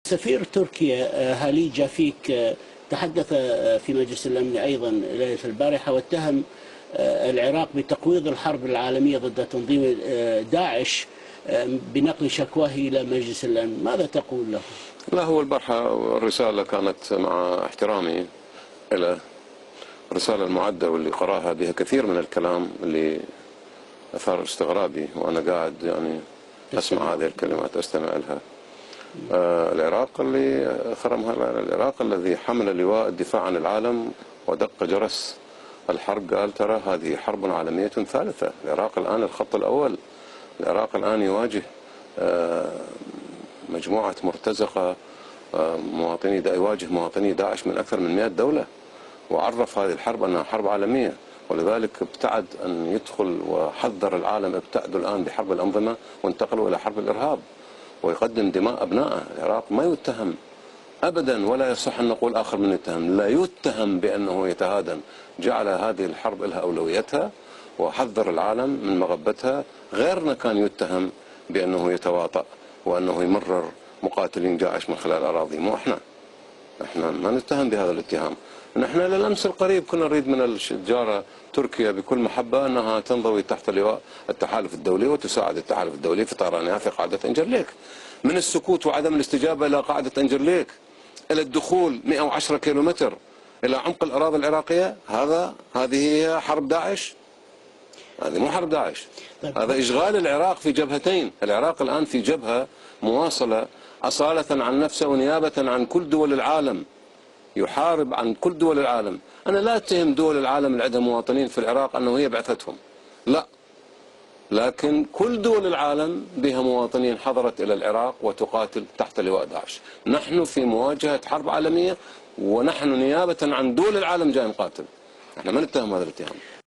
سفير تركيا هالي جافيك تحدث في مجلس الأمن أيضا ليلة البارحة واتهم العراق بتقويض الحرب العالمية ضد تنظيم داعش بنقل شكواه إلى مجلس الأمن. ماذا تقول له؟ لا، هو البارحة الرسالة كانت مع احترامي إلى الرسالة المعدة واللي قرأها بها كثير من الكلام اللي أثار استغرابي وأنا قاعد أسمع هذه الكلمات أستمع لها. العراق اللي خرمها العراق الذي حمل لواء الدفاع عن العالم ودق جرس الحرب قال ترى هذه حرب عالمية ثالثة. العراق الآن الخط الأول. العراق الآن يواجه مجموعة مرتزقة يواجه مواطني داعش من أكثر من 100 دولة، وعرف هذه الحرب أنها حرب عالمية، ولذلك ابتعد أن يدخل وحذر العالم ابتعدوا الآن بحرب الأنظمة وانتقلوا إلى حرب الإرهاب ويقدم دماء أبنائه. العراق ما يتهم أبدا، ولا يصح أن نقول آخر من يتهم، لا يتهم بأنه يتهادن. جعل هذه الحرب لها أولويتها وحذر العالم من مغبتها. غيرنا كان يتهم بأنه يتواطأ وأنه يمرر مقاتلين داعش من خلال الأراضي، مو احنا ما نتهم بهذا الاتهام. نحن للأمس القريب كنا نريد من الجارة تركيا بكل محبة أنها تنضوي تحت لواء التحالف الدولي وتساعد التحالف الدولي في طيرانها في قاعدة إنجرليك. من السكوت وعدم الاستجابة إلى قاعدة إنجرليك إلى الدخول 110 كيلومتر إلى عمق الأراضي العراقية، هذه هي حرب داعش؟ هذه مو حرب داعش، هذا إشغال العراق في جبهتين. العراق الآن في جبهة مواصلة أصالة عن نفسه ونيابة عن كل دول العالم، يحارب عن كل دول العالم. أنا لا أتهم دول العالم اللي عندها مواطنين في العراق أنه هي بعثتهم، لا، لكن كل دول العالم بها مواطنين حضرت إلى العراق وتقاتل تحت لواء داعش. نحن في مواجهة حرب عالمية ونحن نيابة عن دول العالم جاي نقاتل. احنا ما نتهم هذا الاتهام.